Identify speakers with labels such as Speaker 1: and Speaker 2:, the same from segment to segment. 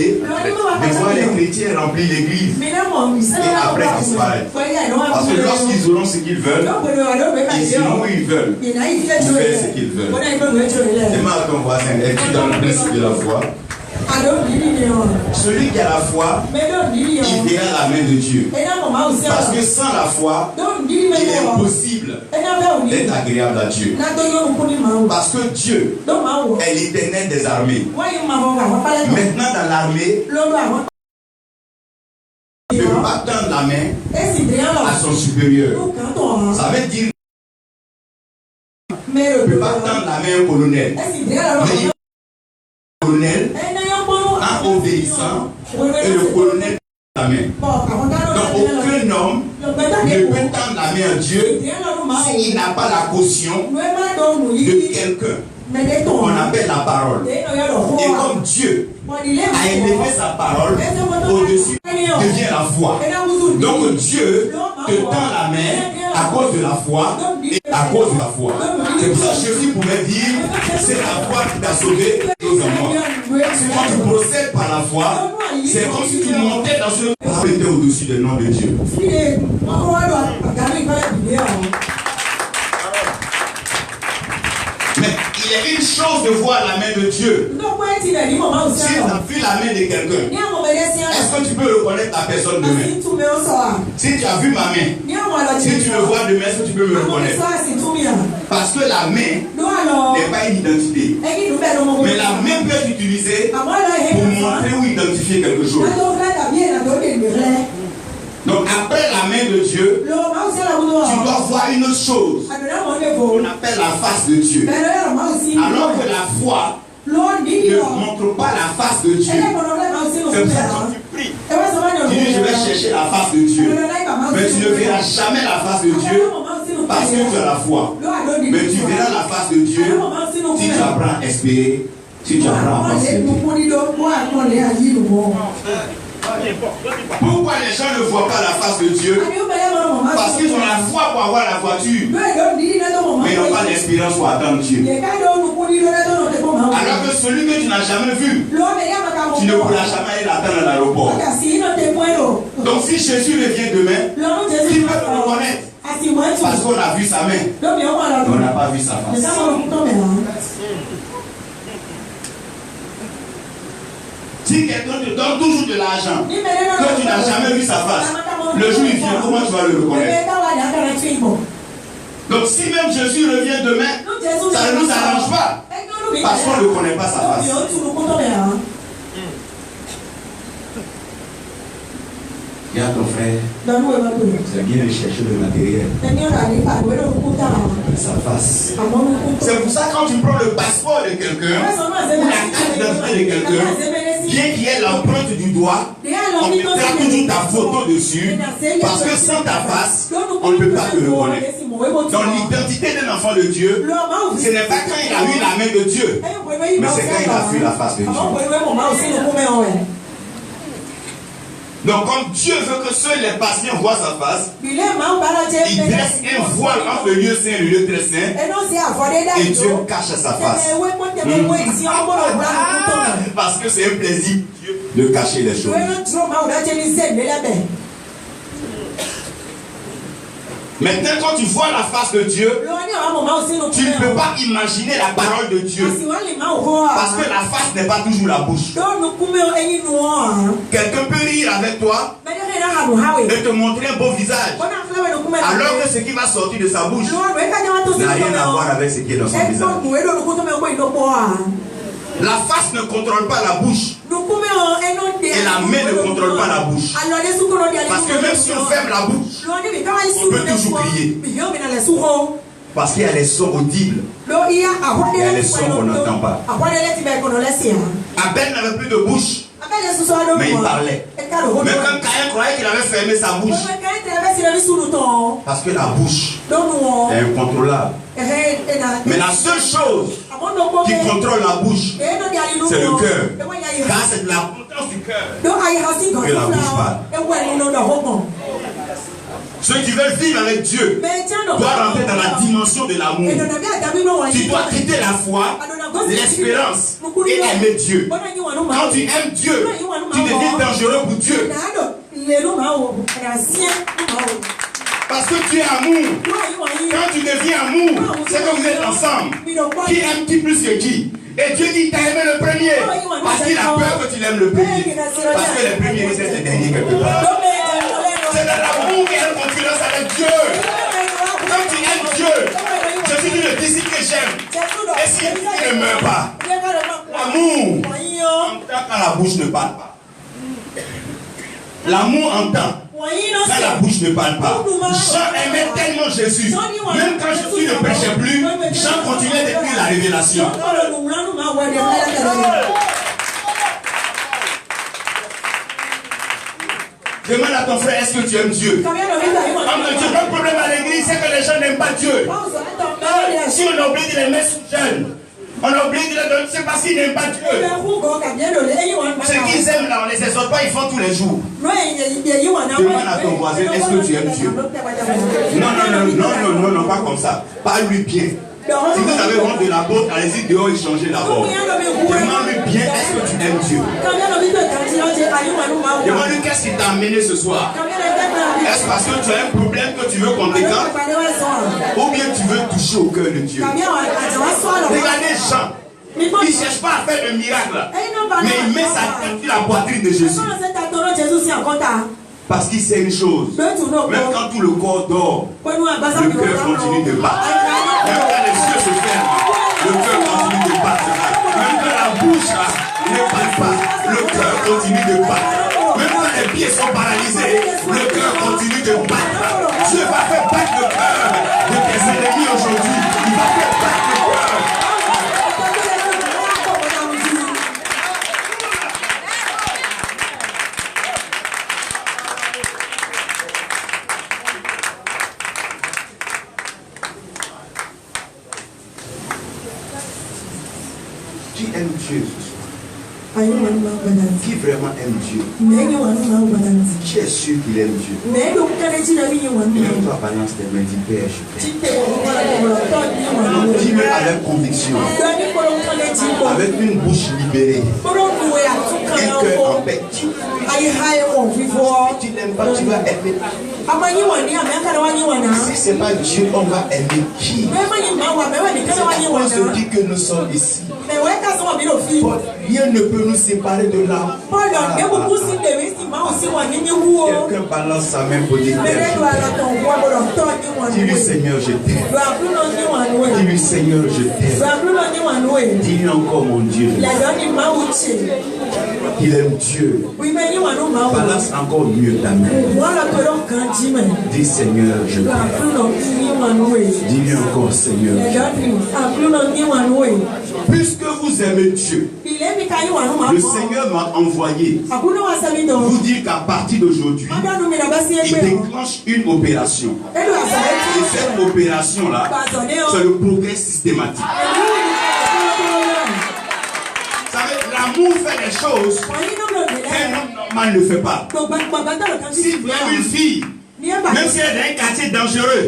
Speaker 1: regarder, de voir les chrétiens remplir l'église et après disparaître. Parce que lorsqu'ils auront ce qu'ils veulent, ils iront où ils veulent, ils font ce qu'ils veulent. Demande à ton voisin, es-tu dans le principe de la foi? Celui qui a la foi, il verra la main de Dieu. Parce que sans la foi, il est impossible d'être agréable à Dieu. Parce que Dieu est l'Éternel des armées. Maintenant dans l'armée, il ne peut pas tendre la main à son supérieur. Ça veut dire qu'il ne peut pas tendre la main au colonel. Mais il colonel en obéissant et le colonel la main. Donc aucun homme ne peut tendre la main à Dieu s'il n'a pas la caution de quelqu'un. On appelle la parole. Et comme Dieu a élevé sa parole au-dessus, devient la foi. Donc Dieu te tend la main à cause de la foi et à cause de la foi. C'est pour ça que Jésus pouvait dire, c'est la foi qui t'a sauvé aux hommes. Quand tu procèdes par la foi, c'est comme si tu montais dans ce était au-dessus du nom de Dieu. Mais il y a une chose de voir la main de Dieu. Si tu as vu la main de quelqu'un, est-ce que tu peux reconnaître ta personne demain? Si tu as vu ma main, si tu me vois demain, est-ce que tu peux me reconnaître? Parce que la main n'est pas une identité. Mais la main peut être utilisée pour montrer ou identifier quelque chose. Donc après la main de Dieu, tu dois voir une autre chose. On appelle la face de Dieu. Alors que la foi ne montre pas la face de Dieu. C'est pour ça que quand tu pries, tu dis je vais chercher la face de Dieu. Mais tu ne verras jamais la face de Dieu parce que tu as la foi. Mais tu verras la face de Dieu si tu apprends à espérer, si tu apprends à penser. Pourquoi les gens ne voient pas la face de Dieu? Parce qu'ils ont la foi pour avoir la voiture, mais ils n'ont pas l'espérance pour attendre Dieu. Alors que celui que tu n'as jamais vu, tu ne pourras jamais aller l'attendre à l'aéroport. Donc si Jésus revient demain, qui peut le reconnaître? Parce qu'on a vu sa main, mais on n'a pas vu sa face. Si quelqu'un te donne toujours de l'argent, que tu n'as jamais vu sa face, le jour où il vient, comment tu vas le reconnaître? Donc si même Jésus revient demain, ça ne nous arrange pas, parce qu'on ne connaît pas sa face. Regarde ton frère, c'est bien de chercher le matériel. Sa face. C'est pour ça que quand tu prends le passeport de quelqu'un, ou la carte d'identité de quelqu'un, bien qu'il y ait l'empreinte du doigt, on mettra toujours ta photo dessus, parce que sans ta face, on ne peut pas te reconnaître. Donc l'identité d'un enfant de Dieu, ce n'est pas quand il a vu la main de Dieu, mais c'est quand il a vu la face de Dieu. Donc comme Dieu veut que seuls les patients voient sa face, il dresse un voile entre le lieu saint et le lieu très saint, et Dieu cache sa face. Parce que c'est un plaisir de cacher les choses. Maintenant, quand tu vois la face de Dieu, tu ne peux pas imaginer la parole de Dieu. Parce que la face n'est pas toujours la bouche. Quelqu'un peut rire avec toi et te montrer un beau visage, alors que ce qui va sortir de sa bouche n'a rien à voir avec ce qui est dans son visage. La face ne contrôle pas la bouche. Et la main ne contrôle pas la bouche. Parce que même si on ferme la bouche, on peut toujours crier. Parce qu'il y a les sons audibles. Et il y a les sons qu'on n'entend pas. Abel n'avait plus de bouche, mais il parlait. Même quand Caïn croyait qu'il avait fermé sa bouche, parce que la bouche est incontrôlable. Mais la seule chose qui contrôle la bouche, c'est le cœur. Car c'est de la potence du cœur que la bouche parle. Ceux qui veulent vivre avec Dieu doivent rentrer dans la dimension de l'amour. Tu dois quitter la foi, l'espérance et aimer Dieu. Quand tu aimes Dieu, tu deviens dangereux pour Dieu. Parce que tu es amour. Quand tu deviens amour, c'est que vous êtes ensemble. Qui aime qui plus que qui? Et Dieu dit, tu as aimé le premier. Parce qu'il a peur que tu l'aimes le premier. Parce que le premier risque d'être le dernier quelque part. C'est dans l'amour qu'il y a une concurrence avec Dieu. Quand tu aimes Dieu, Jésus dit le disciple que j'aime. Et si il ne meurt pas, l'amour entend quand la bouche ne parle pas. L'amour entend quand la bouche ne parle pas. Jean aimait tellement Jésus. Même quand Jésus ne prêchait plus, Jean continuait d'écrire la révélation. Demande à ton frère, est-ce que tu aimes Dieu? Le problème à l'église, c'est que les gens n'aiment pas Dieu. Si on a oublié de les mettre sous jeûne, on a oublié de les donner, c'est parce qu'ils n'aiment pas Dieu. Ce qu'ils aiment là, on ne les exhorte pas, ils font tous les jours. Demande à ton voisin, est-ce que tu aimes Dieu? Non, pas comme ça. Parle-lui bien. Si vous avez honte de la botte, allez-y dehors et changez d'abord. Demande-lui bien, est-ce que tu aimes Dieu? Demande-lui qu'est-ce qui t'a amené ce soir. Est-ce parce que tu as un problème que tu veux qu'on t'écarte? Ou bien tu veux toucher au cœur de Dieu? Regardez Jean. Il ne cherche pas à faire un miracle. Mais il met sa tête sur la poitrine de Jésus. Parce qu'il sait une chose. Même quand tout le corps dort, le cœur continue de battre. Même quand les yeux se ferment, le cœur continue de battre. Même quand la bouche ne parle pas, le cœur continue de battre. Même quand les pieds sont paralysés, le cœur continue de battre. Dieu va faire battre le cœur de tes ennemis aujourd'hui. Il va faire battre le cœur. Qui aime Dieu ce soir? Qui vraiment aime Dieu? Qui est sûr qu'il aime Dieu? Toi, balance tes mains, dis Père, je t'aime. Dis-le avec conviction, avec une bouche libérée, un cœur en paix. Si tu n'aimes pas, tu vas aimer. Si ce n'est pas Dieu, on va aimer qui? On se dit que nous sommes ici. Rien ne peut nous séparer de là. Quelqu'un balance sa main pour dire dis-lui Seigneur, je t'aime. Dis-lui Seigneur, je t'aime. Dis-lui encore mon Dieu. Il aime Dieu. Balance encore mieux ta main. Dis Seigneur, je t'aime. Dis-lui encore Seigneur. Puisque vous aimez Dieu, le Seigneur m'a envoyé vous dire qu'à partir d'aujourd'hui, il déclenche une opération. Et cette opération-là, c'est le progrès systématique. Vous savez, l'amour fait des choses qu'un homme normal ne fait pas. Si vous avez une fille, même si elle est dans un quartier dangereux,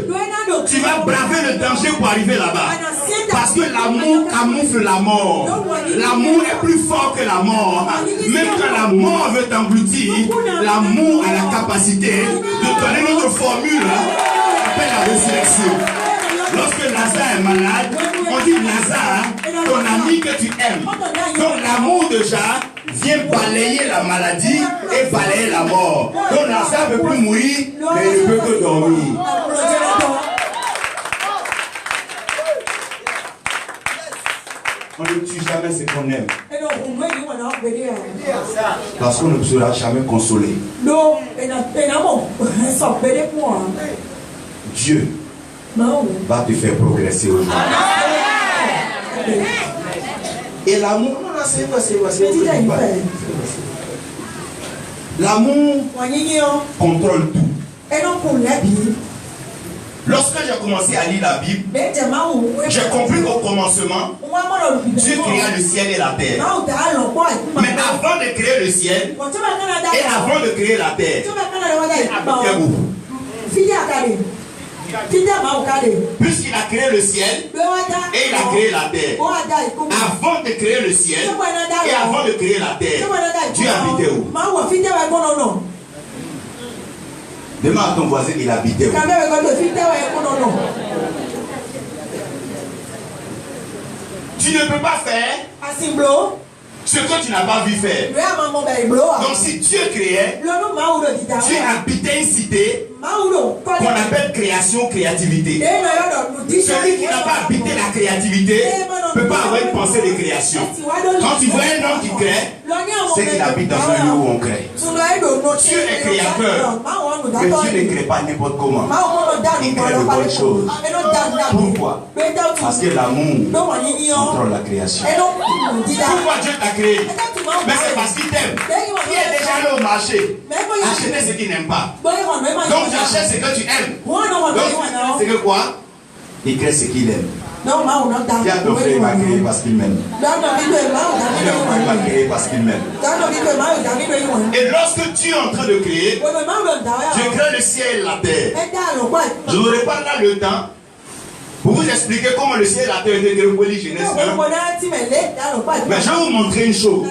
Speaker 1: tu vas braver le danger pour arriver là-bas. Parce que l'amour camoufle la mort. L'amour est plus fort que la mort. Même quand la mort veut t'engloutir, l'amour a la capacité de donner notre formule appelle la résurrection. Lorsque Lazare est malade, on dit Lazare, ton ami que tu aimes. Donc l'amour de Jacques vient balayer la maladie et balayer la mort. Donc Lazare ne peut plus mourir, mais il ne peut que dormir. On ne tue jamais ce qu'on aime. Parce qu'on ne sera jamais consolé. Dieu va te faire progresser aujourd'hui. Et l'amour, l'amour contrôle tout. Lorsque j'ai commencé à lire la Bible, j'ai compris qu'au commencement, Dieu créa le ciel et la terre. Mais avant de créer le ciel et avant de créer la terre, Puisqu'il a créé le ciel et il a créé la terre. Avant de créer le ciel et avant de créer la terre, Dieu habitait où? Demande à ton voisin, il habitait où? Tu ne peux pas faire ce que tu n'as pas vu faire. Donc si Dieu créait, Dieu habitait une cité qu'on appelle création, créativité. Celui qui n'a pas habité la créativité ne peut pas avoir une pensée de création. Quand tu vois un homme qui crée, c'est qu'il habite dans un lieu où on crée. Dieu est créateur, mais Dieu ne crée pas n'importe comment. Il crée de bonnes choses. Pourquoi? Parce que l'amour contrôle la création. Pourquoi Dieu t'a créé? Mais c'est parce qu'il t'aime. Il est déjà allé au marché acheter ce qu'il n'aime pas. Donc tu achètes ce que tu aimes. Donc c'est que quoi? Il crée ce qu'il aime. Il y a ton frère, il m'a créé parce qu'il m'aime. Il m'a créé parce qu'il m'aime. Et lorsque tu es en train de créer, Dieu crée le ciel et la terre. Je n'aurai pas là le temps pour vous expliquer comment le ciel et la terre étaient créés pour les Genèse 1. Mais je vais vous montrer une chose.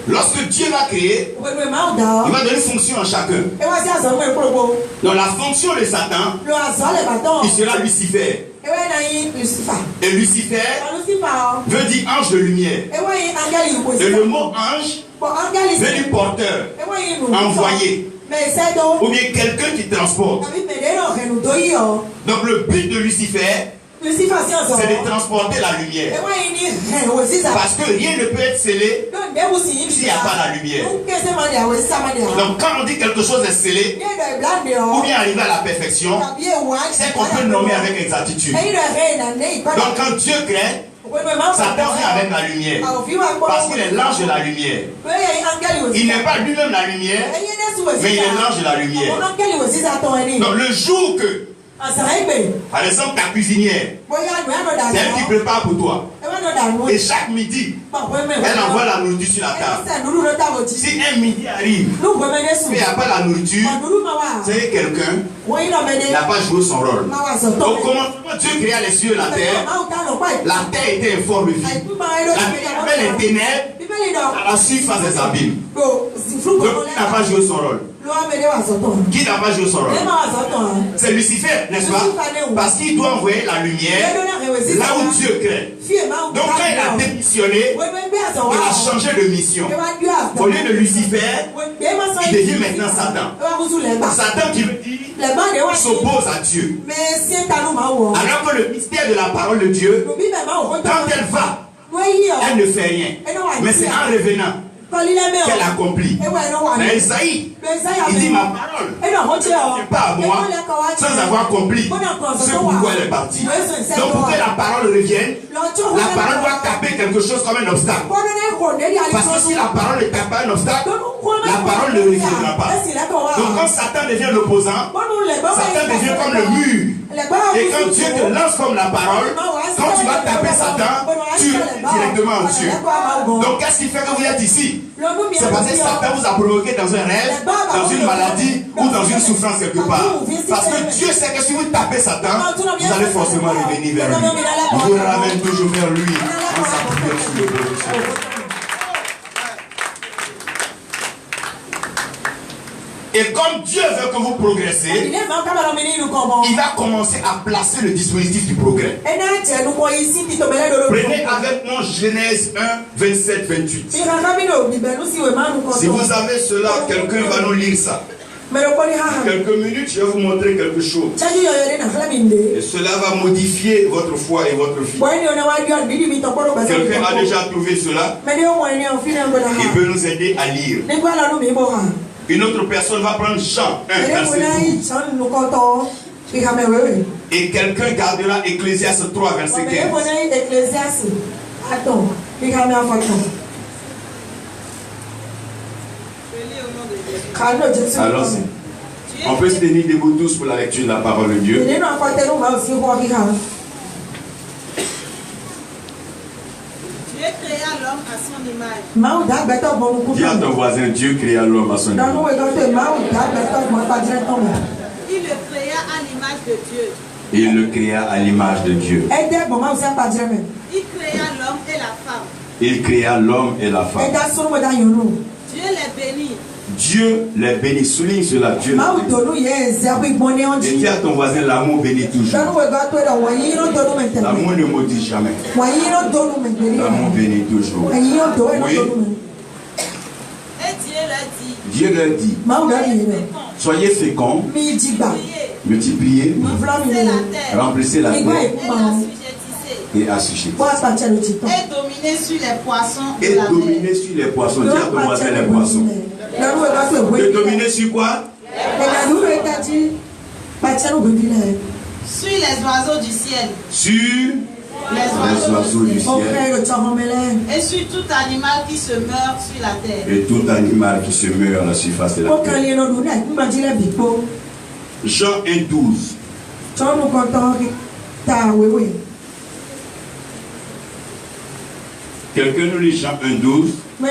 Speaker 1: Lorsque Dieu va créer, il va donner une fonction à chacun. Donc la fonction de Satan, il sera Lucifer. Et Lucifer veut dire ange de lumière. Et le mot ange veut dire porteur, envoyé, ou bien quelqu'un qui transporte. Donc le but de Lucifer, c'est de transporter la lumière. Parce que rien ne peut être scellé s'il n'y a pas la lumière. Donc quand on dit quelque chose est scellé, ou bien arrivé à la perfection, c'est qu'on peut nommer avec exactitude. Donc quand Dieu crée, Satan vient avec la lumière. Parce qu'il est l'ange de la lumière. Il n'est pas lui-même la lumière, mais il est l'ange de la lumière. Donc le jour que, par exemple, ta cuisinière, c'est elle qui prépare pour toi. Et chaque midi, elle envoie la nourriture sur la table. Si un midi arrive, et il n'y a pas la nourriture, c'est quelqu'un n'a pas joué son rôle. Donc, comment Dieu créa les cieux et la terre était informe de vie. La terre avait les ténèbres à la surface des abîmes. Donc, il n'a pas joué son rôle. Qui n'a pas joué son rôle? C'est Lucifer, n'est-ce pas? Parce qu'il doit envoyer la lumière là où Dieu crée. Donc quand il a démissionné, il a changé de mission. Au lieu de Lucifer, il devient maintenant Satan. Satan qui veut dire s'oppose à Dieu. Alors que le mystère de la parole de Dieu, quand elle va, elle ne fait rien. Mais c'est en revenant qu'elle accomplit. Mais Isaïe, il dit ma parole n'est pas à moi sans avoir accompli ce pourquoi elle est partie. Donc pour que la parole revienne, la parole doit taper quelque chose comme un obstacle. Parce que si la parole est tapée un obstacle, la parole ne reviendra pas. Donc quand Satan devient l'opposant, Satan devient comme le mur. Et quand Dieu te lance comme la parole, quand tu vas taper Satan, tu es directement en Dieu. Donc qu'est-ce qui fait que vous êtes ici? C'est parce que Satan vous a provoqué dans un rêve, dans une maladie ou dans une souffrance quelque part. Parce que Dieu sait que si vous tapez Satan, vous allez forcément revenir vers lui. Il vous ramène toujours vers lui en s'appuyant sur le bénéfice. Et comme Dieu veut que vous progressez, il va commencer à placer le dispositif du progrès. Prenez avec moi Genèse 1, 27, 28. Si vous avez cela, quelqu'un va nous lire ça. Quelques minutes, je vais vous montrer quelque chose. Et cela va modifier votre foi et votre vie. Quelqu'un a déjà trouvé cela. Il peut nous aider à lire. Une autre personne va prendre Jean 1, verset 12. Et quelqu'un gardera Ecclésiaste 3, verset 15. Allons-y. On peut se tenir debout tous pour la lecture de la parole de Dieu. Dis à ton voisin, Dieu créa l'homme à son image.
Speaker 2: Il le créa à l'image de Dieu.
Speaker 1: Il le créa à l'image de Dieu.
Speaker 2: Il créa l'homme et la femme.
Speaker 1: Il créa l'homme et la femme.
Speaker 2: Dieu les bénit.
Speaker 1: Dieu les bénit. Souligne cela. Dieu les bénit. Et dis à ton voisin, l'amour bénit toujours. L'amour ne maudit jamais. L'amour bénit toujours. Oui.
Speaker 2: Et
Speaker 1: Dieu leur dit, soyez féconds, multipliez, remplissez la terre et assujettissez.
Speaker 2: Et dominez sur les poissons.
Speaker 1: Et dominez sur les poissons. Dis à ton voisin les poissons. Et dominer sur quoi?
Speaker 2: Sur les oiseaux du ciel.
Speaker 1: Sur les oiseaux du ciel.
Speaker 2: Et sur tout animal qui se meurt sur la terre.
Speaker 1: Et tout animal qui se meurt à la surface de la terre. Jean 1:12. Quelqu'un nous lit Jean 1:12.
Speaker 2: Mais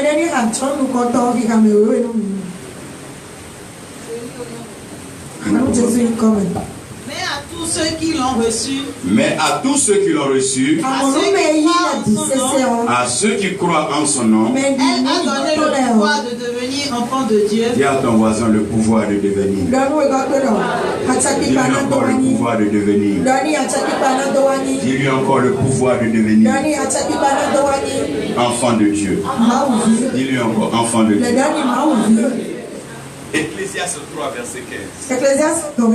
Speaker 2: à tous ceux qui l'ont reçu.
Speaker 1: Mais à tous ceux qui l'ont reçu. À ceux qui croient en son nom.
Speaker 2: Elle a donné le pouvoir de devenir enfant de Dieu.
Speaker 1: Dis à ton voisin le pouvoir de devenir. Dis lui encore le pouvoir de devenir. Dis-lui encore le pouvoir de devenir. Enfant de Dieu. Dis-lui encore enfant de Dieu. Ecclésiaste 3, verset 15.
Speaker 2: Ecclésiaste
Speaker 1: 3,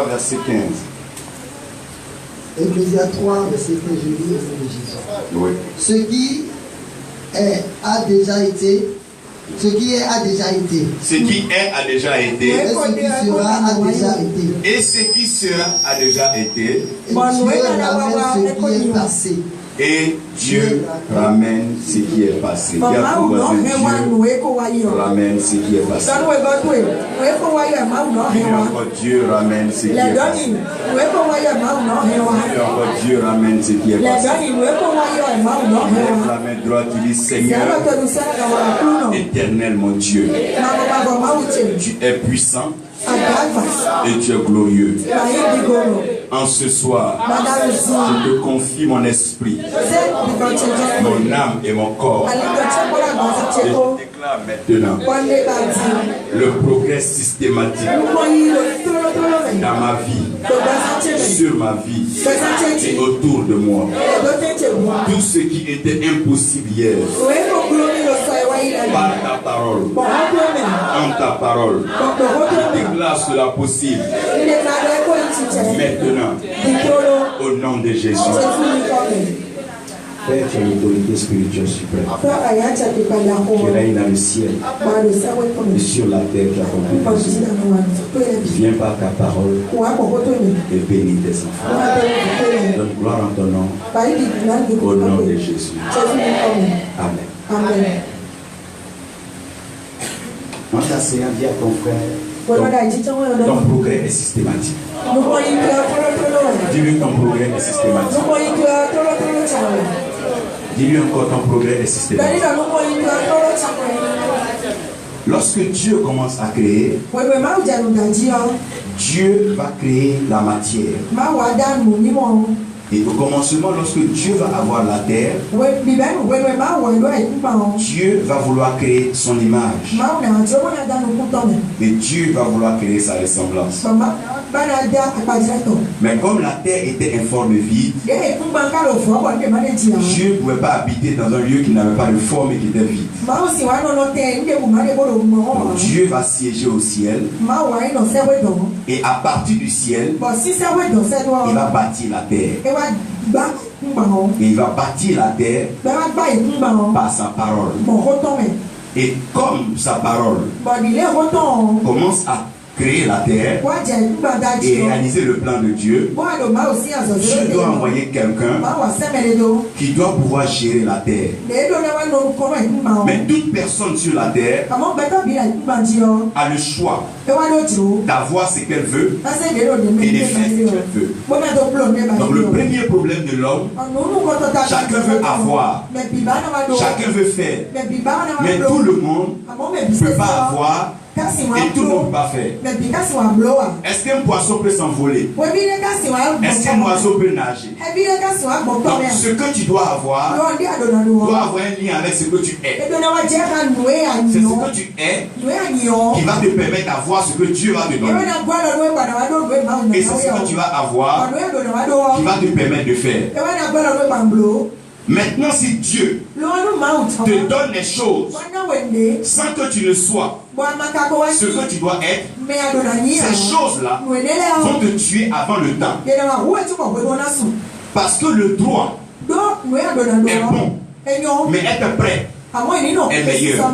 Speaker 1: verset 15.
Speaker 3: Ecclésiaste 3, verset 15, je lis au nom de Jésus.
Speaker 1: Oui.
Speaker 3: Ce qui est a déjà été. Ce qui est a déjà été.
Speaker 1: Ce qui est a déjà été.
Speaker 3: Et ce qui sera a déjà été.
Speaker 1: Et ce qui sera a déjà été.
Speaker 3: Et Dieu ramène ce qui est passé.
Speaker 1: Et Dieu ramène ce qui est passé. Dieu ramène ce qui est passé. Dieu ramène ce qui est passé. Dieu ramène ce qui est passé. La main droite, il dit Seigneur, éternel mon Dieu, tu es puissant et tu es glorieux. En ce soir, je te confie mon esprit, mon âme et mon corps. Et je déclare maintenant le progrès systématique dans ma vie, sur ma vie et autour de moi. Tout ce qui était impossible hier, par ta parole, en ta parole, je déclare cela possible maintenant, au nom de Jésus. Père, tu es l'autorité spirituelle suprême. Tu règnes dans le ciel et sur la terre, tu as compris. Viens par ta parole et bénis tes enfants. Donne gloire en ton nom, au nom de Jésus. Amen. En t'asseyant, dis à ton frère, ton progrès est systématique. Dis-lui ton progrès est systématique. Dis-lui encore ton progrès est systématique. Lorsque Dieu commence à créer, Dieu va créer la matière. Et au commencement, lorsque Dieu va avoir la terre, Dieu va vouloir créer son image. Et Dieu va vouloir créer sa ressemblance. Mais comme la terre était informe et vide, Dieu ne pouvait pas habiter dans un lieu qui n'avait pas de forme et qui était vide. Donc Dieu va siéger au ciel. Et à partir du ciel, il va bâtir la terre. Et il va bâtir la terre par sa parole. Et comme sa parole commence à créer la terre et réaliser le plan de Dieu, Dieu doit envoyer quelqu'un qui doit pouvoir gérer la terre. Mais toute personne sur la terre a le choix d'avoir ce qu'elle veut et de faire ce qu'elle veut. Donc le premier problème de l'homme, chacun veut avoir, chacun veut faire, mais tout le monde ne peut pas avoir et tout le monde ne peut pas faire. Est-ce qu'un poisson peut s'envoler? Est-ce qu'un oiseau peut nager? Donc ce que tu dois avoir un lien avec ce que tu es. C'est ce que tu es qui va te permettre d'avoir ce que Dieu va te donner. Et c'est ce que tu vas avoir qui va te permettre de faire. Maintenant, si Dieu te donne les choses sans que tu ne sois ce que tu dois être, ces choses-là vont te tuer avant le temps. Parce que le droit est bon, mais être prêt est meilleur.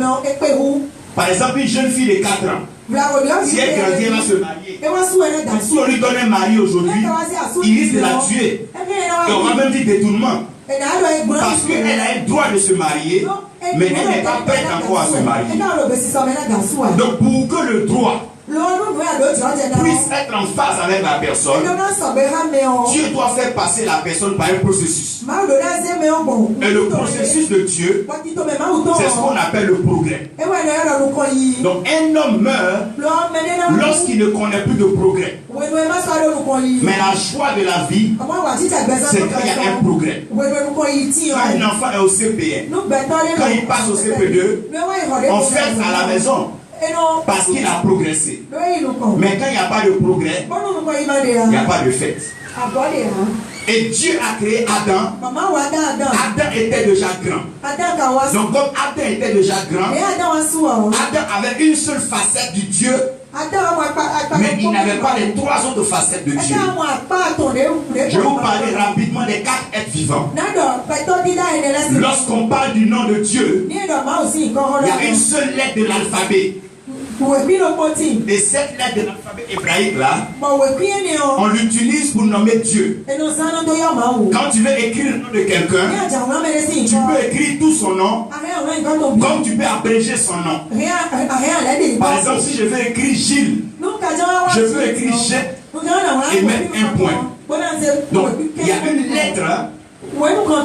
Speaker 1: Par exemple, une jeune fille de 4 ans, si elle grandit, elle va se marier. Si on lui donne un mari aujourd'hui, il risque de la tuer. Et on va même dire détournement. Parce qu'elle a un droit de se marier, mais elle n'est pas prête encore à se marier. Donc pour que le droit puisse être en phase avec la personne, Dieu doit faire passer la personne par un processus. Et le processus de Dieu, c'est ce qu'on appelle le progrès. Donc un homme meurt lorsqu'il ne connaît plus de progrès. Mais la joie de la vie, c'est quand il y a un progrès. Quand un enfant est au CP1, quand il passe au CP2, on fête à la maison. Parce qu'il a progressé. Mais quand il n'y a pas de progrès, il n'y a pas de fête. Et Dieu a créé Adam. Adam était déjà grand. Donc comme Adam était déjà grand, Adam avait une seule facette du Dieu, mais il n'avait pas les 3 autres facettes de Dieu. Je vais vous parler rapidement des 4 êtres vivants. Lorsqu'on parle du nom de Dieu, il y a une seule lettre de l'alphabet. Et cette lettre de l'alphabet hébraïque là, on l'utilise pour nommer Dieu. Quand tu veux écrire le nom de quelqu'un, tu peux écrire tout son nom, comme tu peux abréger son nom. Par exemple, si je veux écrire Gilles, je peux écrire G et mettre un point. Donc, il y a une lettre,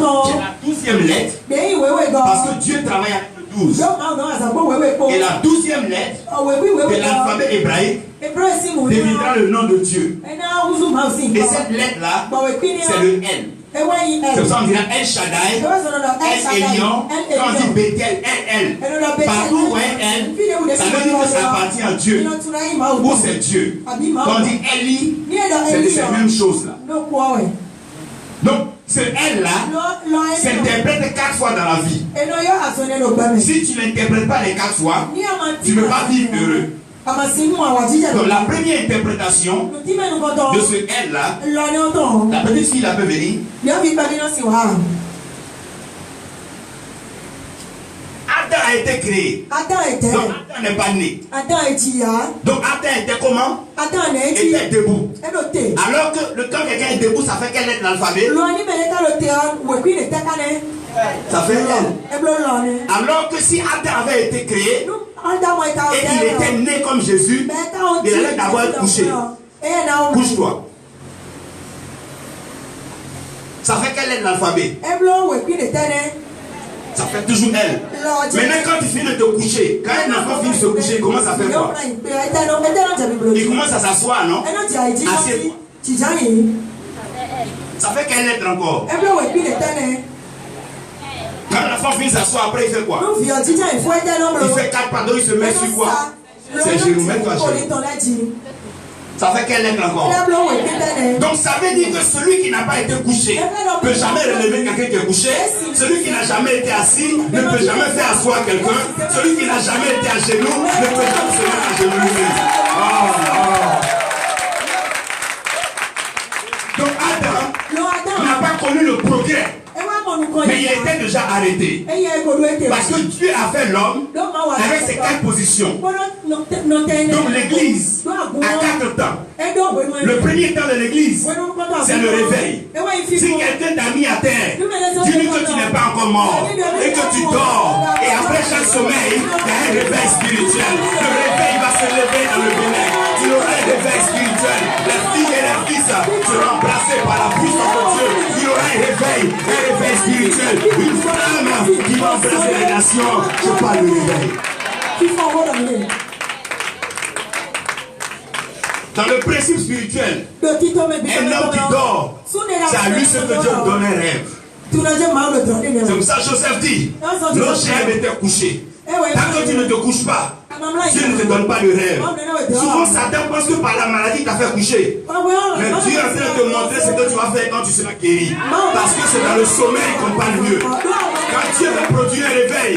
Speaker 1: c'est la 12e lettre, parce que Dieu travaille avec 12. Et la 12e lettre de l'alphabet hébraïque deviendra le nom de Dieu. Et cette lettre-là, c'est le L. C'est pour ça qu'on dira El Shaddai, El Elion, quand on dit Bethel, El. Partout où il y a El, ça veut dire que ça appartient à Dieu. Ou c'est Dieu. Quand on dit Eli, c'est la même chose là. Donc, ce L-là s'interprète 4 fois dans la vie. Si tu ne l'interprètes pas les 4 fois, tu ne peux pas vivre heureux. Donc, la première interprétation de ce L-là, la petite fille peut venir. Adam a été créé. Donc Adam n'est pas né. Donc Adam était comment? Était debout. Alors que quand quelqu'un est debout, ça fait quelle lettre l'alphabet? Ça fait L. Alors que si Adam avait été créé et il était né comme Jésus, il allait d'abord être couché. Couche-toi. Ça fait quelle lettre l'alphabet? Ça fait toujours elle. Maintenant, quand tu finis de te coucher, quand un enfant finit de se coucher, il commence à faire quoi? Il commence à s'asseoir, non? Assieds-toi. Ça fait quelle lettre encore? Quand l'enfant finit de s'asseoir, après il fait quoi? Il fait 4 pas, donc il se met sur quoi? C'est Jérémie, mets-toi Jérémie. Ça fait quelle lettre encore? Donc ça veut dire que celui qui n'a pas été couché ne peut jamais relever quelqu'un qui est couché. Celui qui n'a jamais été assis ne peut jamais faire asseoir quelqu'un. Celui qui n'a jamais été à genoux ne peut jamais se mettre à genoux. Donc Adam n'a pas connu le progrès. Mais il était déjà arrêté. Parce que Dieu a fait l'homme avec ses 4 positions. Donc l'église a 4 temps. Le premier temps de l'église, c'est le réveil. Si quelqu'un t'a mis à terre, dis-lui que tu n'es pas encore mort et que tu dors. Et après chaque sommeil, il y a un réveil spirituel. Le réveil va se lever dans le bénin. Il y aura un réveil spirituel. Les filles et les fils seront placés par la puissance de Dieu. Il y aura un réveil spirituel. Une femme qui va embrasser les nations. Je parle de réveil. Dans le principe spirituel, un homme qui dort, c'est à lui ce que Dieu donne un rêve. C'est comme ça Joseph dit, notre rêve était couché. Tant que tu ne te couches pas, Dieu ne te donne pas de rêve. Souvent Satan pense que par la maladie t'a fait coucher. Mais Dieu est en train de te montrer ce que tu vas faire quand tu seras guéri. Parce que c'est dans le sommeil qu'on parle mieux. Quand Dieu veut produire un réveil,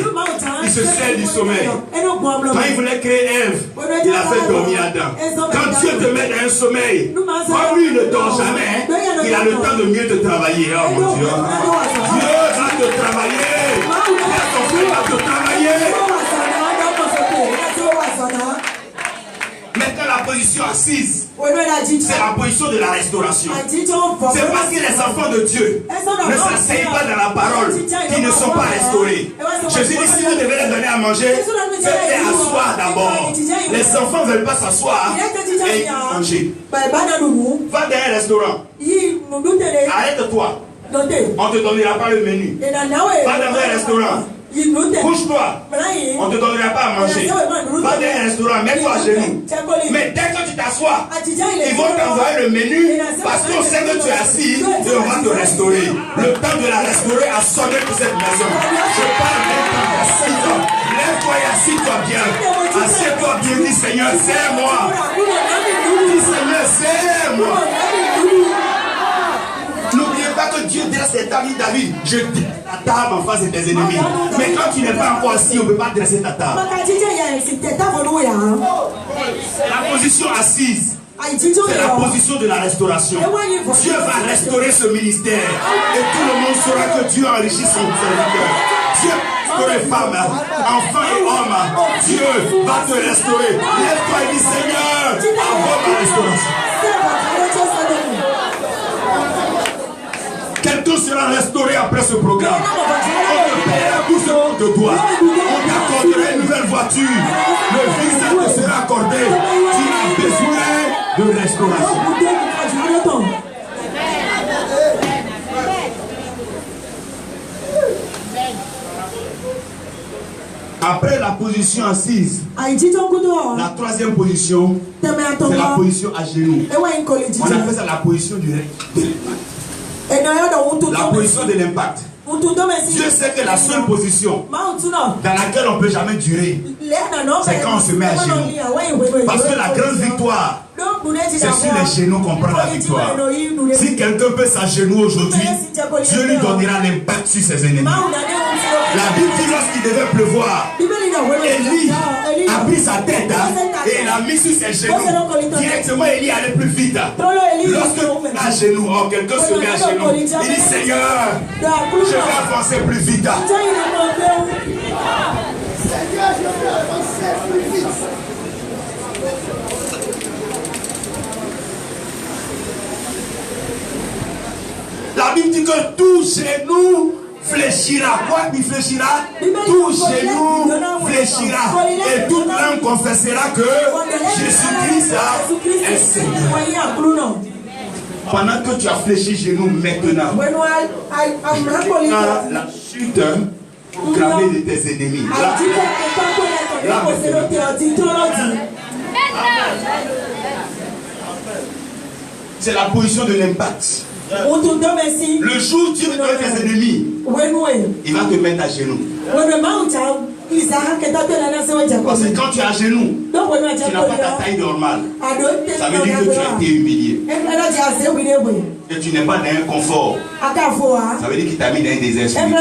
Speaker 1: il se sert du sommeil. Quand il voulait créer Ève, il a fait dormir Adam. Quand Dieu te met dans un sommeil, comme lui ne dort jamais, il a le temps de mieux te travailler. Oh mon Dieu. Dieu va te travailler. Ton frère va te travailler. Maintenant la position assise, c'est la position de la restauration. C'est parce que les enfants de Dieu ne s'asseyent pas dans la parole qui ne sont pas restaurés. Jésus dit, si vous devez leur donner à manger, faites-les asseoir d'abord. Les enfants ne veulent pas s'asseoir et manger. Va dans un restaurant. Arrête-toi. On ne te donnera pas le menu. Va dans un restaurant. Couche-toi. On ne te donnera pas à manger. Va dans un restaurant, mets-toi à genoux. Mais dès que tu t'assois, ils vont t'envoyer le menu parce qu'on sait que tu es assis et on va te restaurer. Le temps de la restaurer a sonné pour cette maison. Je parle d'un temps d'assise. Lève-toi et assis-toi bien. Assieds-toi bien, dis Seigneur, c'est moi. Dis Seigneur, c'est moi. N'oubliez pas que Dieu dresse ses tables, David. Je dresse ta table en face de tes ennemis. Mais quand tu n'es pas encore assis, on ne peut pas dresser ta table. La position assise, c'est la position de la restauration. Dieu va restaurer ce ministère. Et tout le monde saura que Dieu enrichit son serviteur. Dieu pour les femmes, enfants et hommes, Dieu va te restaurer. Lève-toi et dis Seigneur, envoie ma restauration. Quelqu'un sera restauré après ce programme. On te paiera tout ce qu'on te doit. On t'accordera une nouvelle voiture. Le visa te sera accordé. Tu as besoin de restauration. Après la position assise, la troisième position, c'est la position à genoux. On appelle ça la position du règne. La position de l'impact. Dieu sait que la seule position dans laquelle on ne peut jamais durer, c'est quand on se met à genoux. Parce que la grande victoire, c'est sur les genoux qu'on prend la victoire. Si quelqu'un peut s'agenouiller aujourd'hui, Dieu lui donnera l'impact sur ses ennemis. La Bible dit lorsqu'il devait pleuvoir, Élie a pris sa tête et il a mis sur ses genoux. Directement, Élie allait plus vite. Lorsque à genoux, quelqu'un se met à genoux, il dit Seigneur, je vais avancer plus vite.
Speaker 3: Seigneur, je vais avancer plus vite.
Speaker 1: La Bible dit que tout genou fléchira. Quoi qui fléchira? Tout genou fléchira. Et toute langue confessera que Jésus-Christ est Seigneur. Pendant que tu as fléchi genou maintenant, la chute proclamée de tes ennemis. Là, c'est la position de l'impact. Le jour où tu donnes tes ennemis, il va te mettre à genoux. Parce que quand tu es à genoux, tu n'as pas ta taille normale. Ça veut dire que tu as été humilié. Et tu n'es pas dans un confort. Ça veut dire qu'il t'a mis dans un désert spirituel.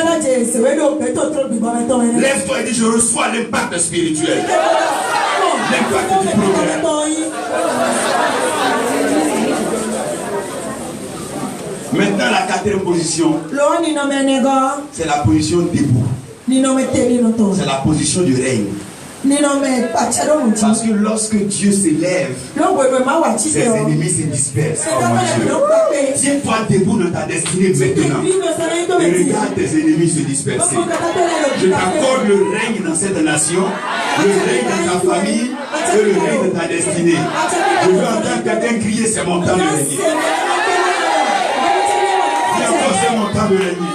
Speaker 1: Lève-toi et dis je reçois l'impact spirituel. L'impact du progrès. Maintenant, la quatrième position, c'est la position debout. C'est la position du règne. Parce que lorsque Dieu s'élève, ses ennemis se dispersent. Oh mon Dieu. Tiens-toi debout dans ta destinée maintenant. Et regarde tes ennemis se disperser. Je t'accorde le règne dans cette nation, le règne dans ta famille et le règne dans ta destinée. Je veux entendre quelqu'un crier, c'est mon temps de régner. Dis encore, c'est mon temps de régner.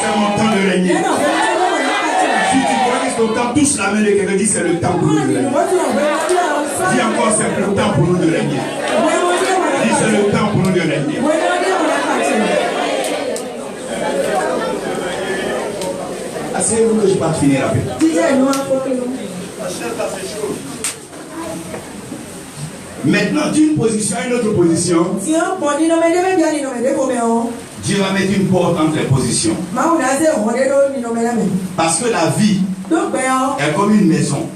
Speaker 1: C'est mon temps de régner. Si tu crois que ton temps, touche la main de quelqu'un, dis c'est le temps pour nous de régner. Dis encore, c'est le temps pour nous de régner. Dis c'est le temps pour nous de régner. Asseyez-vous que je parte finir rapidement. Maintenant, d'une position à une autre position, Dieu va mettre une porte entre les positions. Parce que la vie est comme une maison.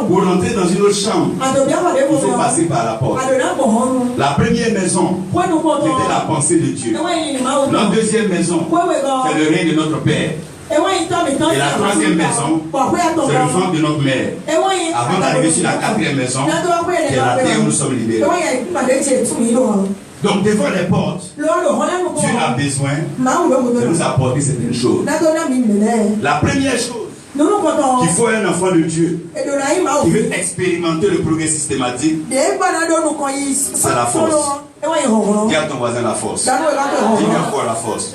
Speaker 1: Pour entrer dans une autre chambre, il faut passer par la porte. La première maison, c'était la pensée de Dieu. La deuxième maison, c'est le règne de notre Père. Et la troisième maison, c'est le ventre de notre mère. Avant d'arriver sur la quatrième maison, c'est la terre où nous sommes libérés. Donc devant les portes, Dieu a besoin de nous apporter certaines choses. La première chose qu'il faut un enfant de Dieu qui veut expérimenter le progrès systématique, c'est la force. Qui a ton voisin la force? Dis-lui encore la force.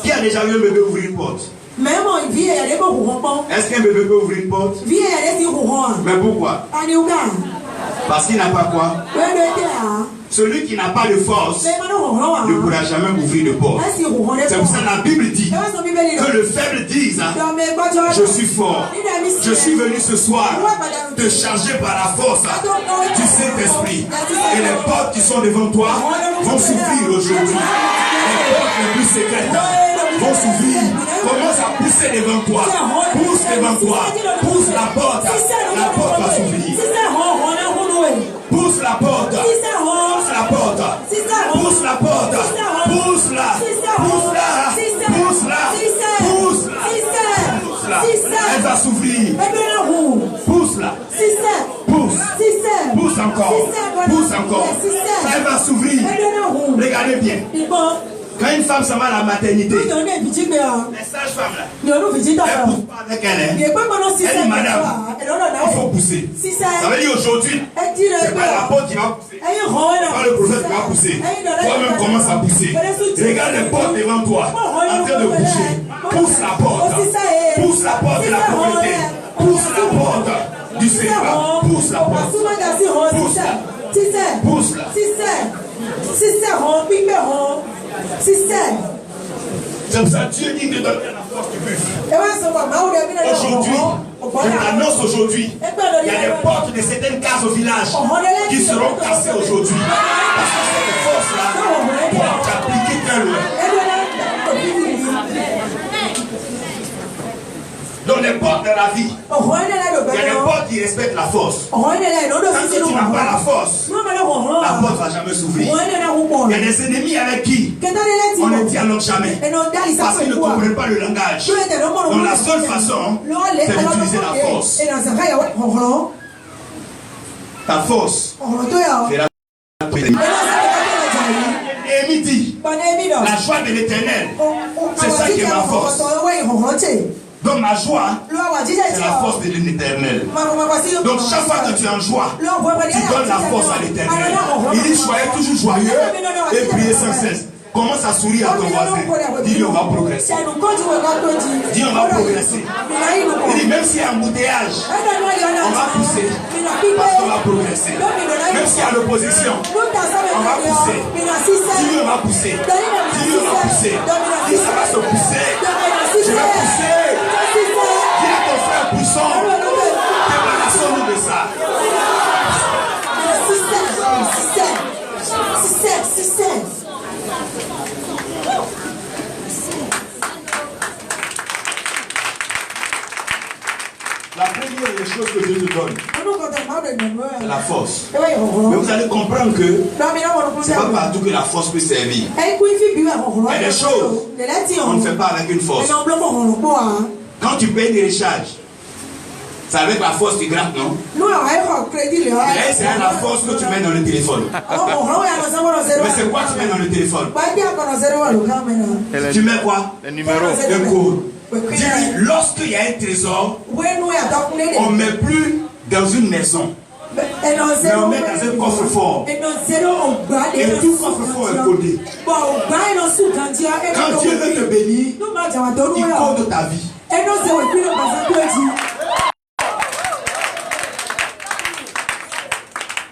Speaker 1: Qui a déjà vu un bébé ouvrir une porte? Est-ce qu'un bébé peut ouvrir une porte? Mais pourquoi? Parce qu'il n'a pas quoi? Celui qui n'a pas de force ne pourra jamais ouvrir de porte. C'est pour ça que la Bible dit que le faible dise: je suis fort. Je suis venu ce soir te charger par la force du Saint-Esprit. Et les portes qui sont devant toi vont s'ouvrir aujourd'hui. Les portes les plus secrètes vont s'ouvrir. Commence à pousser devant toi. Pousse devant toi. Pousse la porte. La porte va s'ouvrir. Pousse la porte. Pousse la porte. Pousse la porte. Pousse-la. Pousse-la. Pousse-la. Pousse-la. Elle va s'ouvrir. Pousse-la. Pousse. Pousse encore. Pousse encore. Elle va s'ouvrir. Regardez bien. Quand une femme s'en va à la maternité, les sages-femmes là, elles ne poussent pas avec elle. Elle dit: madame, il faut pousser. Ça veut dire aujourd'hui, c'est pas la porte qui va pousser, c'est pas le prophète qui va pousser. Toi-même commence à pousser. Regarde les portes devant toi, en train de bouger. Pousse la porte. Pousse la porte de la pauvreté. Pousse la porte du Seigneur. Pousse la porte. Pousse-la. Pousse-la. C'est pour ça que Dieu dit de donner la force du buffle. Aujourd'hui, je t'annonce aujourd'hui, il y a des portes de certaines cases au village qui seront cassées aujourd'hui. Parce que cette force-là doit t'appliquer très loin. Dans les portes de la vie, il y a des portes qui respectent la force. Tant que tu n'as pas la force, la porte ne va jamais s'ouvrir. Il y a des ennemis avec qui on ne dialogue jamais. Parce qu'ils ne comprennent pas le langage. Donc la seule façon, c'est d'utiliser la force. Ta force, c'est la Néhémie dit: la joie de l'Éternel, c'est ça qui est ma force. Donc ma joie, c'est la force de l'Éternel. Donc chaque fois que tu es en joie, tu donnes la force à l'Éternel. Il dit: soyez toujours joyeux et priez sans cesse. Commence à sourire à ton voisin. Dis-lui: on va progresser. Dis: on va progresser. Il dit: même s'il y a un embouteillage, on va pousser. Parce qu'on va progresser. Même s'il y a l'opposition, on va pousser. Dis-lui: on va pousser. Dis-lui: on va pousser. Dis: ça va se pousser. Je vais pousser. Dis à ton frère: poussons. Débarrassons-nous de ça. La première des choses que Dieu te donne, C'est la force. Mais vous allez comprendre que c'est pas partout que la force peut servir. Il y a des choses qu'on ne fait pas avec une force. Quand tu payes des recharges, c'est avec la force du gratte, non? Mais là, c'est la force que tu mets dans le téléphone. Mais c'est quoi tu mets dans le téléphone? Tu mets quoi?
Speaker 4: Le numéro.
Speaker 1: Un code. Lorsqu'il y a un trésor, on ne met plus dans une maison, mais on met dans un coffre-fort. Et tout coffre-fort est codé. Quand Dieu veut te bénir, il code ta vie.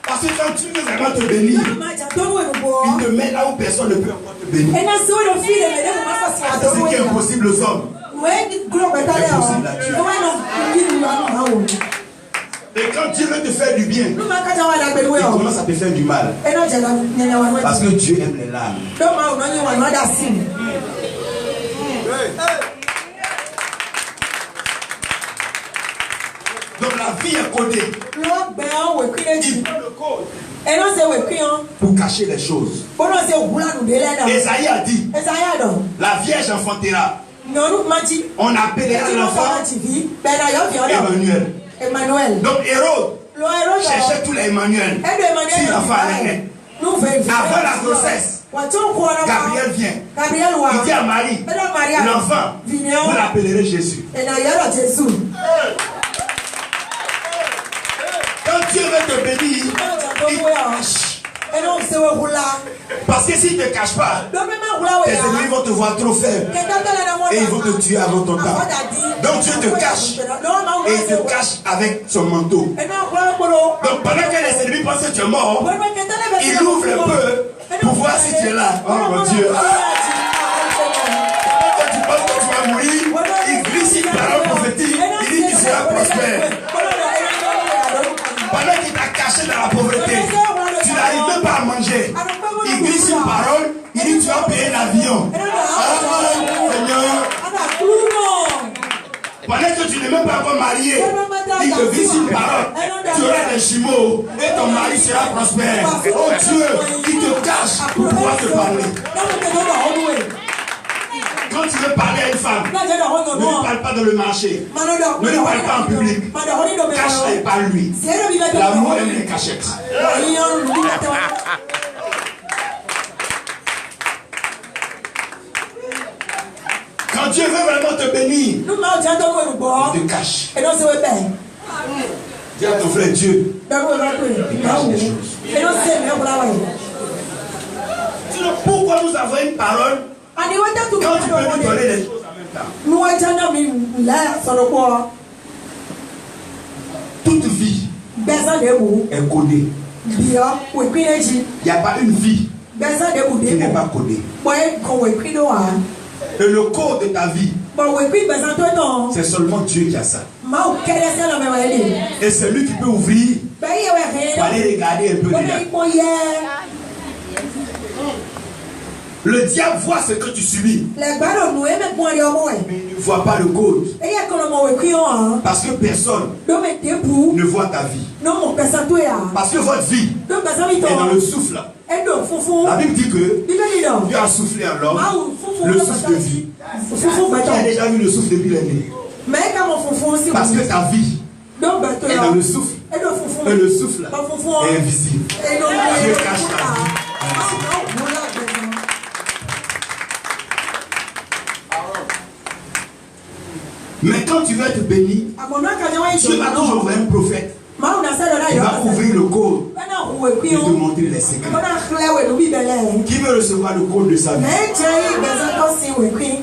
Speaker 1: Parce que quand tu veux vraiment te bénir, il te met là où personne ne peut encore te bénir. C'est ce qui est impossible aux hommes. C'est possible à Dieu. Et quand Dieu veut te faire du bien, il commence à te faire du mal. Parce que Dieu aime les larmes. Donc la vie est codée. Il prend le code pour cacher les choses. Esaïe a dit, la Vierge enfantera. On appellera l'enfant Emmanuel. Donc Hérode cherchait tous les Emmanuel. Si l'enfant allait naître. Avant la grossesse, Gabriel vient. Il dit à Marie, l'enfant, vous l'appellerez Jésus. Quand Dieu veut te bénir, il te cache. Parce que s'il ne te cache pas, tes ennemis vont te voir trop faible et ils vont te tuer avant ton temps. Donc Dieu te cache et il te cache avec son manteau. Donc pendant que les ennemis pensent que tu es mort, il ouvre un peu pour voir si tu es là. Oh mon Dieu. Quand tu penses que tu vas mourir, il glisse une parole prophétique. Il dit que tu seras prospère. Pendant qu'il t'a caché dans la pauvreté, tu n'arrives même pas à manger. Il glisse une parole, il dit tu vas payer l'avion. Seigneur. Pendant que tu n'es même pas encore marié, il te glisse une parole. Tu auras des jumeaux et ton mari sera prospère. Oh Dieu, il te cache pour pouvoir te parler. Quand tu veux parler à une femme, ne lui parle pas dans le marché. Ne lui parle pas en public. Cache-la et parle-lui. L'amour aime les cachettes. Quand Dieu veut vraiment te bénir, il te cache. Dis à ton frère Dieu, il cache les choses. Pourquoi nous avons une parole quand tu peux nous donner les choses en même temps? Toute vie est codée. Il n'y a pas une vie qui n'est pas codée. Et le code de ta vie, c'est seulement Dieu qui a ça. Et c'est lui qui peut ouvrir pour aller regarder un peu dedans. Le diable voit ce que tu subis, mais il ne voit pas le code. Parce que personne ne voit ta vie. Parce que votre vie est dans le souffle. La Bible dit que Dieu a soufflé en l'homme le souffle de vie. Qui a déjà vu le souffle depuis les nés? Parce que ta vie est dans le souffle. Et le souffle est invisible. Dieu cache ta vie. Mais quand tu veux être béni, Dieu va toujours envoyer un prophète. Il va ouvrir le code et te montrer les secrets. Qui veut recevoir le code de sa vie?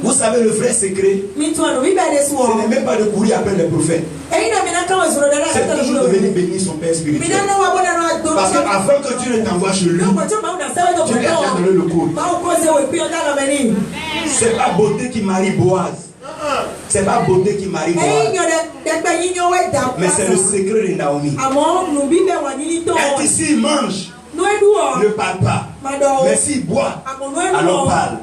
Speaker 1: Vous savez le vrai secret, ce n'est même pas de courir après les prophètes. C'est toujours de venir bénir son Père spirituel. Parce qu'avant que Dieu ne t'envoie chez lui, Dieu lui a déjà donné le code. C'est pas beauté qui marie Boaz. C'est pas beauté qui marie Boaz. Mais c'est le secret de Naomi. Et ici il mange, ne parle pas. Mais s'il boit, alors parle.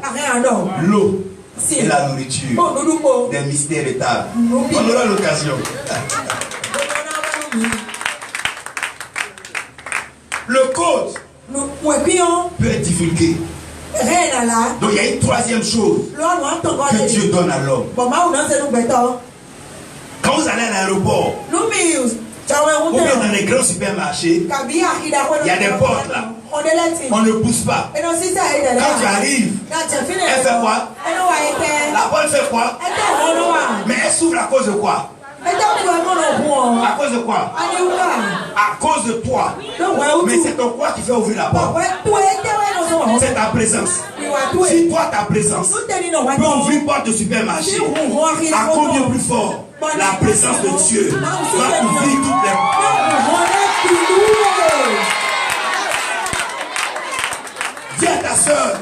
Speaker 1: L'eau et la nourriture, des mystères et tables. On aura l'occasion. le code peut être divulgué. Donc il y a une troisième chose que Dieu donne à l'homme. Quand vous allez à l'aéroport, ou bien dans les grands supermarchés, il y a des portes là. On ne pousse pas. Quand tu arrives, elle fait quoi? La porte fait quoi? Mais elle s'ouvre à cause de quoi? À cause de quoi? À cause de toi. Mais c'est ton quoi qui fait ouvrir la porte. C'est ta présence. Si toi, ta présence peut ouvrir porte de supermarché, à combien plus fort la présence de Dieu va ouvrir toutes les portes. Dis à ta soeur,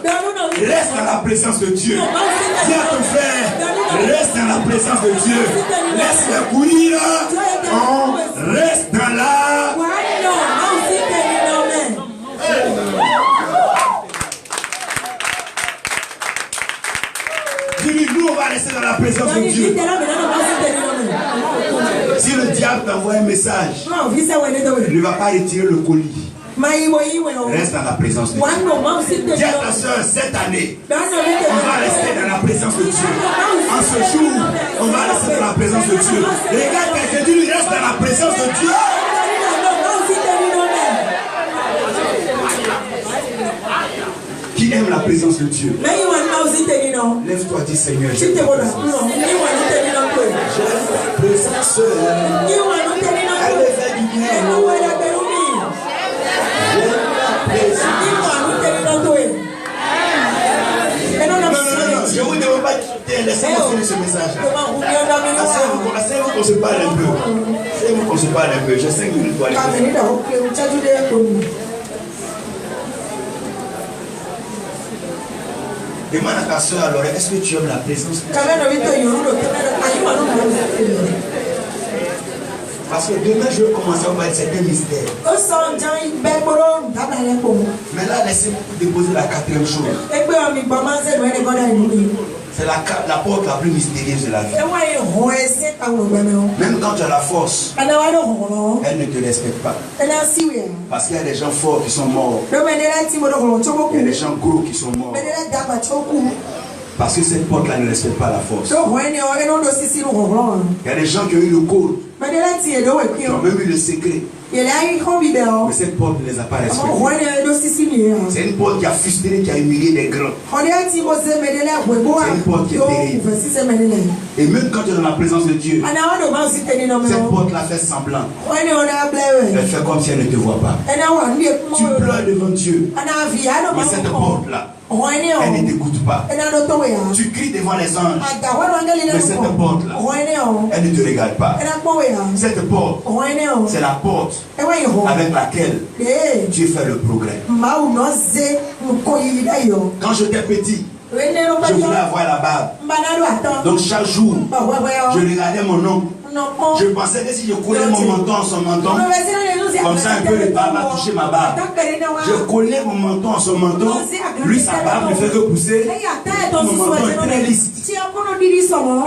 Speaker 1: reste dans la présence de Dieu. Dis à ton frère, reste dans la présence de Dieu. Laisse-le courir. Reste dans la. Dis-lui, nous on va rester dans la présence de Dieu. Si le diable t'envoie un message, il ne va pas retirer le colis. Reste dans la présence de Dieu. Dis à ta soeur, cette année, on va rester dans la présence de Dieu. En ce jour, on va rester dans la présence de Dieu. Regarde quelqu'un, dis-lui, reste dans la présence de Dieu. Qui aime la présence de Dieu? Lève-toi, dis Seigneur, j'aime la présence. Elle me fait du bien. Non, je vous demande pas de quitter. Laissez-moi finir ce message. Laissez-vous qu'on se parle un peu. Laissez-vous qu'on se parle un peu. J'ai 5 minutes pour aller. Demande à ta soeur alors, est-ce que tu aimes la présence de Dieu? Parce que demain je vais commencer à voir certains mystères. Mais là, laissez-moi déposer la quatrième chose. C'est la porte la plus mystérieuse de la vie. Même quand tu as la force, elle ne te respecte pas. Parce qu'il y a des gens forts qui sont morts. Il y a des gens gros qui sont morts. Parce que cette porte-là ne respecte pas la force. Il y a des gens qui ont eu le code. Qui ont même eu le secret. Mais cette porte ne les a pas respectés. C'est une porte qui a frustré, qui a humilié les grands. C'est une porte qui est terrible. Et même quand tu es dans la présence de Dieu, cette porte-là fait semblant. Elle fait comme si elle ne te voit pas. Tu pleures devant Dieu. Mais cette porte-là, elle ne t'écoute pas. Tu cries devant les anges. Mais cette porte-là, elle ne te regarde pas. Cette porte, c'est la porte avec laquelle Dieu fait le progrès. Quand j'étais petit, je voulais avoir la barbe. Donc chaque jour, je regardais mon oncle. Je pensais que si je collais mon menton en son menton, comme ça un peu le barbe va toucher ma barbe. Je collais mon menton en son menton. Lui, sa barbe ne fait que pousser. Mon menton est très lisse.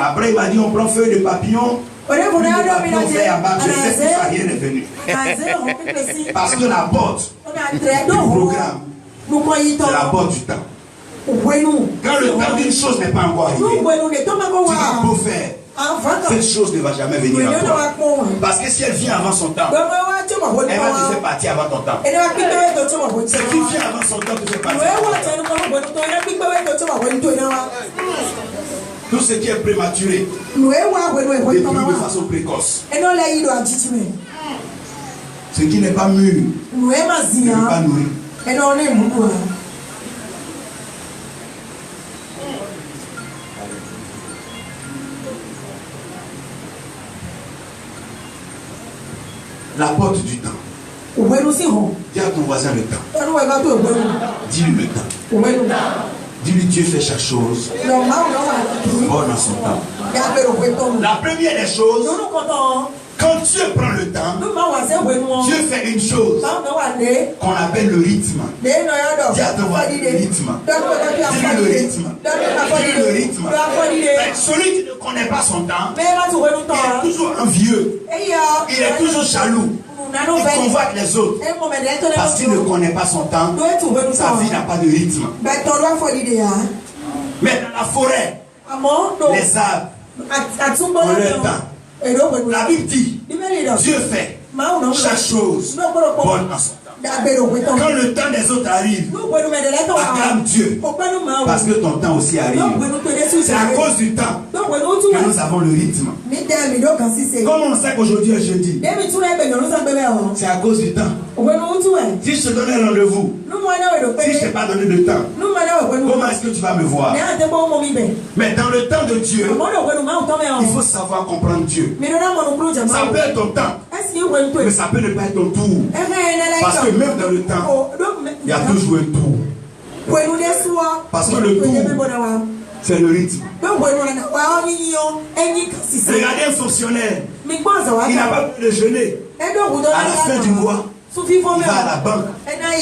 Speaker 1: Après, il m'a dit on prend feuille de papillon. J'ai fait que rien n'est venu. Parce que la porte du programme, c'est la porte du temps. Quand le temps d'une chose n'est pas encore arrivé, tu vas beau faire, cette chose ne va jamais venir à toi. Parce que si elle vient avant son temps, elle va te faire partir avant ton temps. Ce qui vient avant son temps te fait partir. Tout ce qui est prématuré, débute de façon précoce. Ce qui n'est pas mûr, ne peut pas nourrir. La porte du temps. Dis à ton voisin le temps. Dis-lui le temps. Dis-lui Dieu fait chaque chose bonne en son temps. La première des choses, quand Dieu prend le temps, Dieu fait une chose qu'on appelle le rythme. Dis à ton voisin le rythme. Dis-lui le rythme. Dis-lui le rythme. Celui qui ne connaît pas son temps, il est toujours envieux. Il est toujours jaloux. Il convoite les autres parce qu'il ne connaît pas son temps. Sa vie n'a pas de rythme. Mais dans la forêt, les arbres ont leur temps. La Bible dit, Dieu fait chaque chose bonne en son temps. Quand le temps des autres arrive, acclame Dieu parce que ton temps aussi arrive. C'est à cause du temps que nous avons le rythme. Comment on sait qu'aujourd'hui est jeudi? C'est à cause du temps. Si je te donne un rendez-vous, si je ne t'ai pas donné de temps, comment est-ce que tu vas me voir? Mais dans le temps de Dieu, il faut savoir comprendre Dieu. Ça peut être ton temps, mais ça peut ne pas être ton tour. Parce que même dans le temps, il y a toujours un tour. Parce que le tour, c'est le rythme. Regardez un fonctionnaire, il n'a pas pu déjeuner. À la fin du mois, il va à la banque,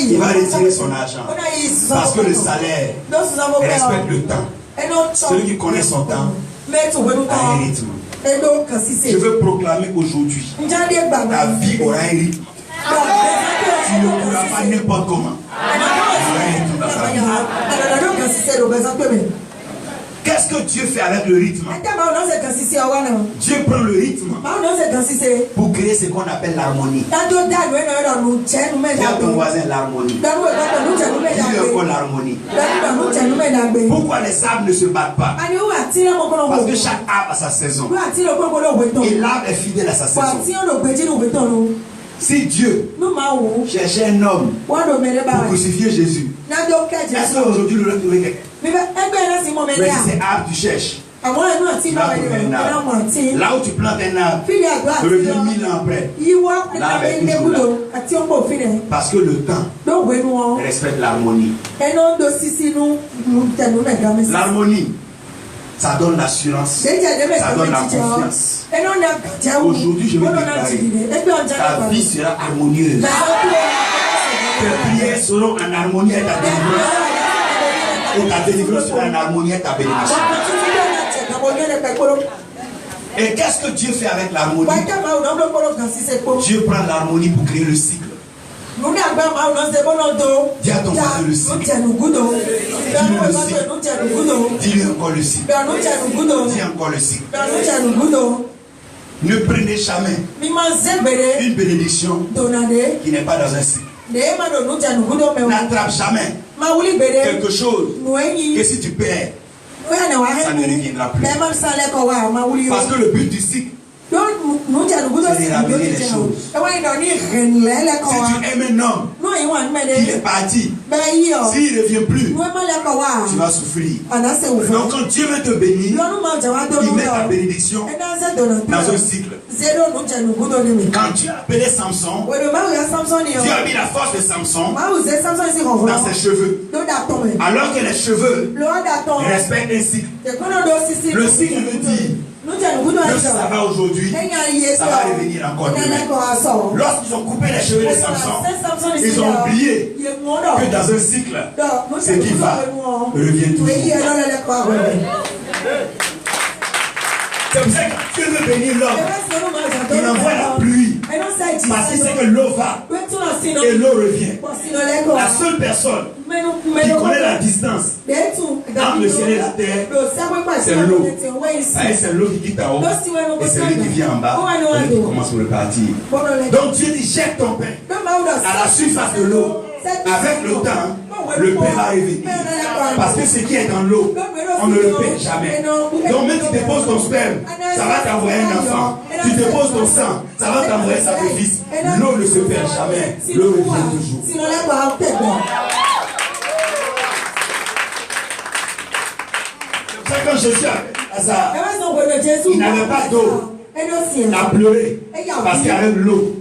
Speaker 1: il va retirer son argent. Parce que le salaire respecte le temps. Celui qui connaît son temps a un rythme. Je veux proclamer qu'aujourd'hui, ta vie aura un rythme. Tu ne pourras pas n'importe comment. Qu'est-ce que Dieu fait avec le rythme? Dieu prend le rythme pour créer ce qu'on appelle l'harmonie. Dis à ton voisin l'harmonie. Dis encore l'harmonie. Pourquoi les arbres ne se battent pas? Parce que chaque arbre a sa saison. Et l'arbre est fidèle à sa saison. Si Dieu cherchait un homme pour crucifier Jésus, est-ce qu'aujourd'hui il aurait trouvé quelqu'un? Mais si c'est arbre tu cherches, tu vas trouver un arbre. Là où tu plantes un arbre, tu reviens 1000 ans après. L'arbre est toujours là. Parce que le temps respecte l'harmonie. L'harmonie, ça donne l'assurance, ça donne la confiance. Aujourd'hui, je vais déclarer, ta vie sera harmonieuse. Tes prières seront en harmonie avec ta délivrance. Et ta délivrance sera en harmonie avec ta bénédiction. Et qu'est-ce que Dieu fait avec l'harmonie? Dieu prend l'harmonie pour créer le cycle. Dis à ton voisin le cycle. Dis-le le cycle. Dis-lui encore le cycle. Dis encore le cycle. Ne prenez jamais une bénédiction qui n'est pas dans un cycle. N'attrape jamais quelque chose que si tu perds, ça ne reviendra plus. Parce que le but du cycle, c'est de ramener les choses. Si tu aimes un homme, il est parti. S'il ne revient plus, tu vas souffrir. Donc quand Dieu veut te bénir, il met ta bénédiction dans un cycle. Quand Dieu a appelé Samson, Dieu a mis la force de Samson dans ses cheveux. Alors que les cheveux respectent un cycle. Le cycle veut dire que ça va aujourd'hui, ça va revenir encore demain. Lorsqu'ils ont coupé les cheveux de Samson, ils ont oublié que dans un cycle, ce qui va revient toujours. C'est pour ça que Dieu veut bénir l'homme. Il envoie la pluie. Parce qu'il sait que l'eau va et l'eau revient. La seule personne qui connaît la distance entre le ciel et la terre, c'est l'eau. C'est l'eau qui quitte en haut et c'est lui qui vient en bas et qui commence à repartir. Donc Dieu dit jette ton pain à la surface de l'eau. Avec le temps, le pain va revenir. Parce que ce qui est dans l'eau, on ne le perd jamais. Donc même si tu déposes ton sperme, ça va t'envoyer un enfant. Tu déposes ton sang, ça va t'envoyer un sacrifice. L'eau ne se perd jamais. L'eau revient toujours. C'est quand Jésus a Lazare, il n'avait pas d'eau. Il a pleuré parce qu'avec l'eau,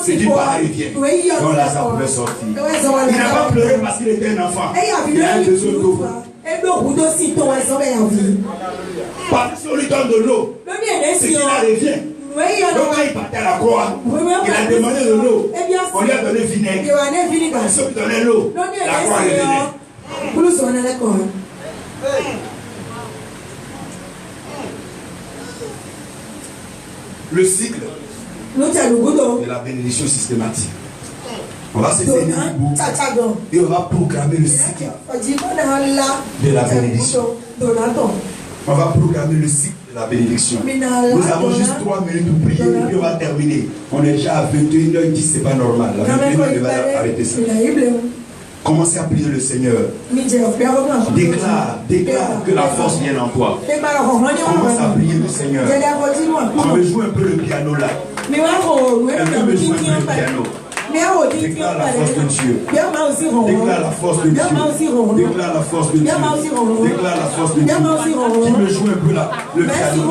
Speaker 1: c'est du par la rivière. Donc Lazare pouvait sortir. Il n'a pas pleuré parce qu'il était un enfant. Il a besoin d'eau. Parce que si on lui donne de l'eau, c'est qu'il a revient. Donc quand il partait à la croix, il a demandé de l'eau. On lui a donné vinaigre. Et ceux qui donnaient l'eau, la croix revenait. Le cycle de la bénédiction systématique. On va se tenir debout et on va proclamer le cycle de la bénédiction. On va proclamer le cycle de la bénédiction. Nous avons juste 3 minutes pour prier et on va terminer. On est déjà à 21h10, c'est pas normal. La 21h va arrêter ça. Commencez à prier le Seigneur. Déclare que la force vient en toi. Commence à prier le Seigneur. Je vais jouer un peu le piano là. Quelqu'un me joue un peu le piano. Déclare la force de Dieu. Déclare la force de Dieu. Déclare la force de Dieu. Déclare la force de Dieu. Qui me joue un peu là, le piano.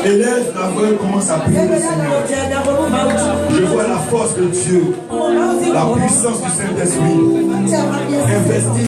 Speaker 1: Élève la voix, commence à prier le Seigneur. Je vois la force de Dieu, la puissance du Saint-Esprit. Investis